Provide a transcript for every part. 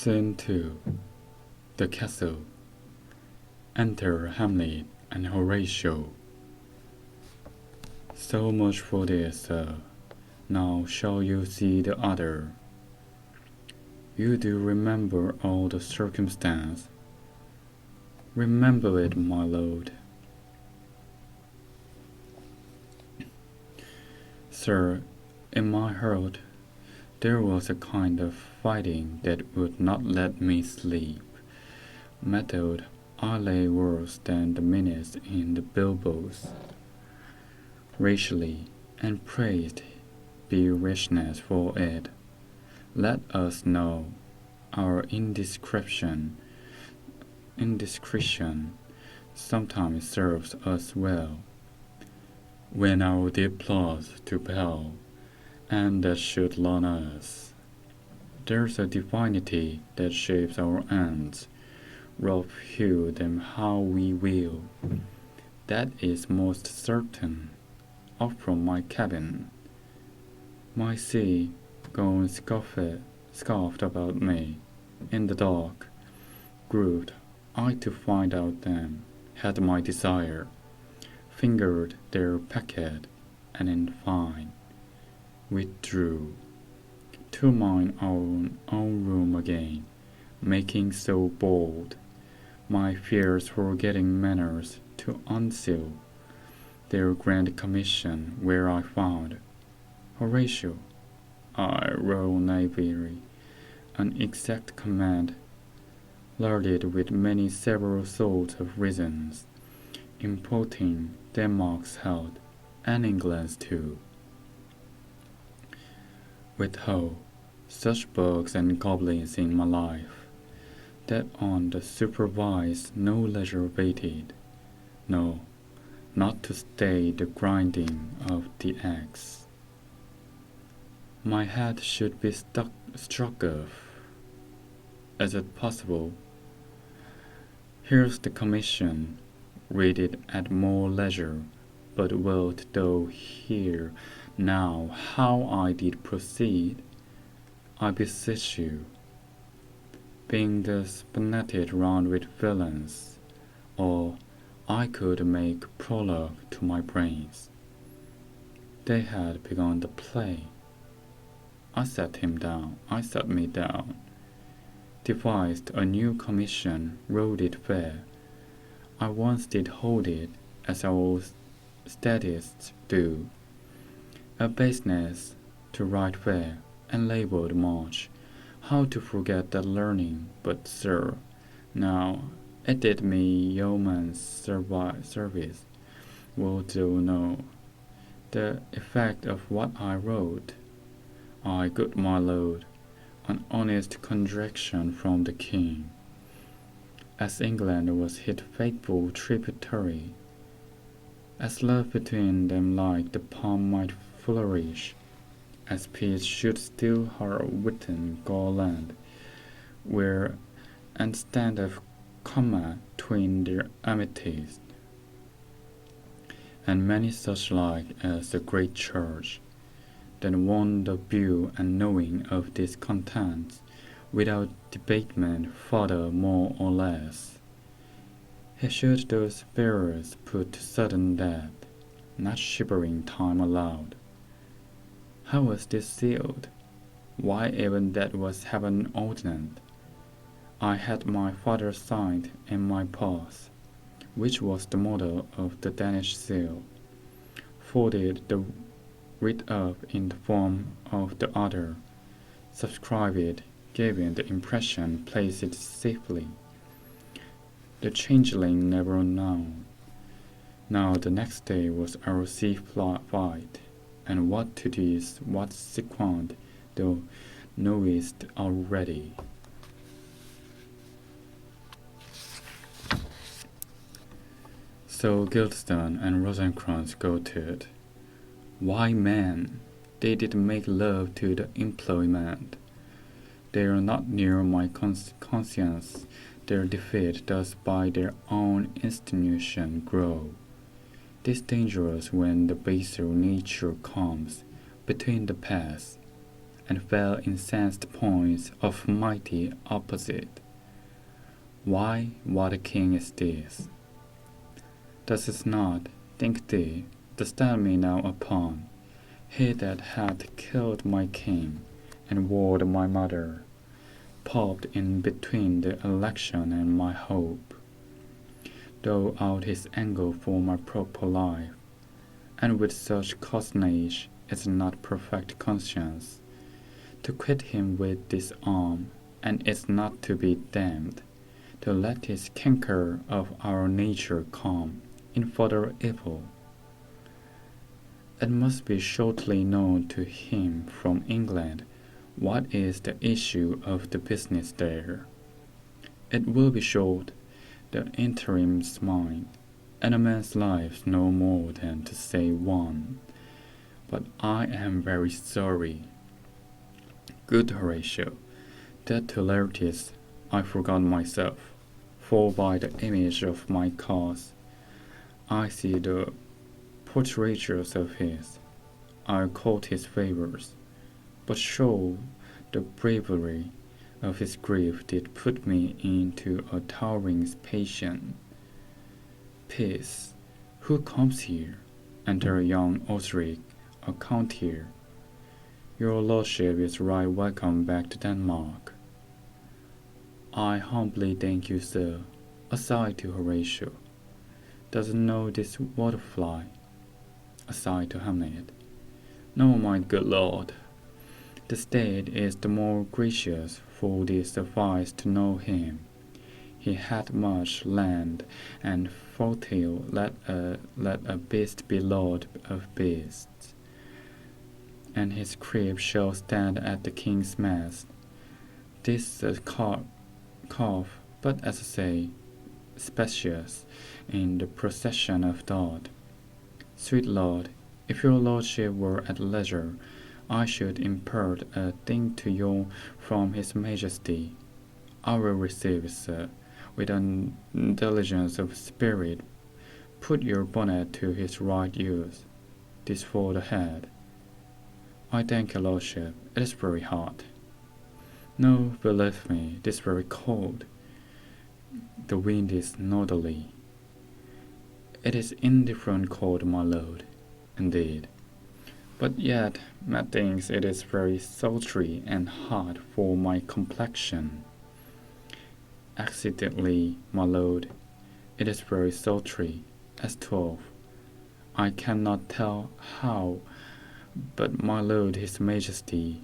Scene 2. The Castle. Enter Hamlet and Horatio. So much for this, sir. Now shall you see the other? You do remember all the circumstance? Remember it, my lord. Sir, in my heart there was a kind of fighting that would not let me sleep. Method, I lay worse than the minutes in the bilboes. Racially, and praised be rashness for it. Let us know our indiscretion sometimes serves us well, when our deep plots to pell, and that should learn us. There's a divinity that shapes our ends, rough hew them how we will. That is most certain. Up from my cabin, my sea gone scoffed about me. In the dark, grooved I to find out them, had my desire, fingered their packet, and in fine, withdrew to mine own room again, making so bold, my fears forgetting manners, to unseal their grand commission, where I found Horatio, Royal Navy, an exact command, larded with many several sorts of reasons, importing Denmark's health, and England's too. With such bugs and goblins in my life, that on the supervised no leisure waited, no, not to stay the grinding of the axe. My head should be struck off. Is it possible? Here's the commission. Read it at more leisure, but wilt thou hear now how I did proceed? I beseech you. Being thus bonneted round with villains, or I could make prologue to my brains. They had begun the play. I set me down, devised a new commission, wrote it fair. I once did hold it, as our statists do, a baseness to write fair, and labelled much. How to forget that learning? But, sir, now it did me yeoman's service. Wilt thou know the effect of what I wrote? I, good my lord, an honest contraction from the king, as England was his faithful tributary, as love between them like the palm might flourish, as peace should still her witten garland, where and stand of comma tween their amities, and many such like as the great church, then won the view and knowing of these contents, without debatement further more or less. He should those bearers put to sudden death, not shivering time allowed. How was this sealed? Why, even that was heaven ordinant. I had my father signed in my pass, which was the model of the Danish seal, folded the writ up in the form of the other, subscribed it, giving the impression, placed it safely. The changeling never known. Now the next day was our sea fight, and what to this, what sequent, thou knowest already. So Guildenstern and Rosencrantz go to it. Why, man, they did make love to the employment. They are not near my conscience. Their defeat does by their own institution grow. 'Tis dangerous when the baser nature comes between the paths. and fell incensed points of mighty opposite. Why, what a king is this? Does it not, think thee, the stand me now upon, he that hath killed my king, and warred my mother, popped in between the election and my hope, throw out his angle for my proper life, and with such cozenage is not perfect conscience, to quit him with this arm, and is not to be damned, to let his canker of our nature come in further evil. It must be shortly known to him from England what is the issue of the business there. It will be short, the interim's mine, and a man's life no more than to say one. But I am very sorry, good Horatio, that to Laertius I forgot myself, for by the image of my cause I see the portraitures of his. I court his favours, but show the bravery of his grief did put me into a towering passion. Peace, who comes here? Enter young Osric, a courtier. Your lordship is right welcome back to Denmark. I humbly thank you, sir. Aside to Horatio. Doesn't know this waterfly? Aside to Hamlet. No, my good lord. The state is the more gracious, for this suffice to know him. He had much land, and fortil let a beast be lord of beasts. And his crib shall stand at the king's mast. This is carve, but as I say, spacious in the procession of thought. Sweet lord, if your lordship were at leisure, I should impart a thing to you from his majesty. I will receive it, sir, with an diligence of spirit. Put your bonnet to his right use. This for the head. I thank your lordship, it is very hot. No, believe me, it is very cold. The wind is northerly. It is indifferent cold, my lord, indeed. But yet, methinks it is very sultry and hot for my complexion. Accidentally, my lord, it is very sultry, as 12. I cannot tell how, but my lord his majesty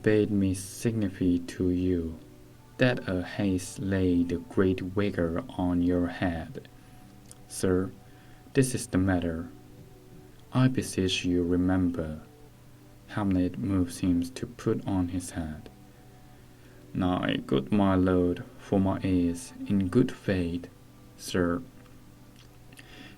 bade me signify to you that a haze lay the great vigor on your head. Sir, this is the matter. I beseech you remember. Hamlet moves him to put on his hat. Nay, good my lord, for my ease, in good faith, sir.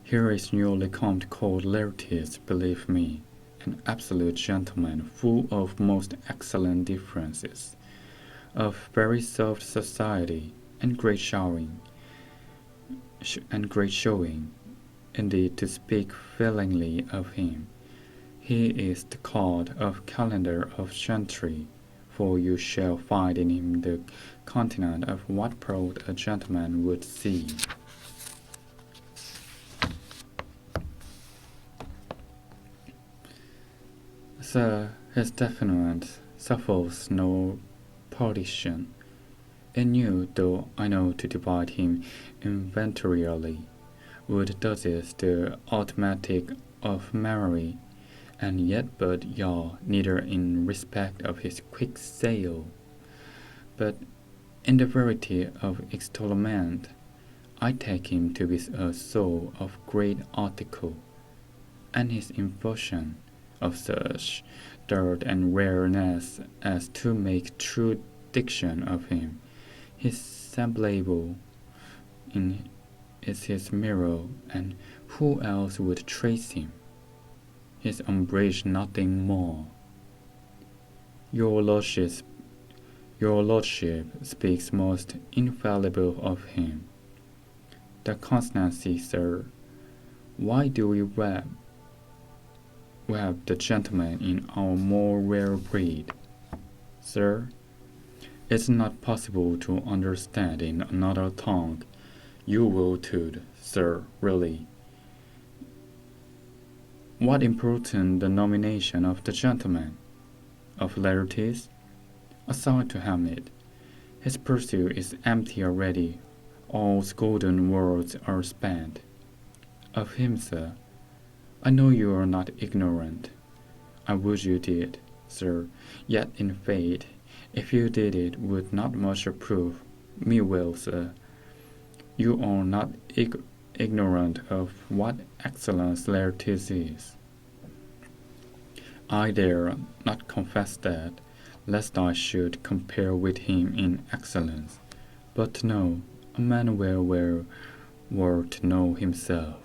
Here is newly come called Laertius, believe me, an absolute gentleman, full of most excellent differences, of very soft society, and great showing. Indeed, to speak feelingly of him, he is the card of calendar of gentry, for you shall find in him the continent of what proud a gentleman would see. Sir, his defilement suffers no partition. In you, though I know to divide him inventorially, would does it the arithmetic of memory, and yet but yaw neither in respect of his quick sale, but in the verity of extolment. I take him to be a soul of great article, and his infusion of such dirt and rareness as to make true diction of him. His semblable is his mirror, and who else would trace him? His umbrage nothing more. Your lordship speaks most infallible of him. The constancy, sir. Why do we web the gentleman in our more rare breed? Sir, it's not possible to understand in another tongue. You will too, sir, really. What important the nomination of the gentleman of Laertes? Aside to Hamlet. His pursuit is empty already. All's golden words are spent. Of him, sir, I know you are not ignorant. I would you did, sir. Yet in faith, if you did it would not much approve me well, sir. You are not ignorant of what excellence Laertes is. I dare not confess that, lest I should compare with him in excellence. But no, a man well were to know himself.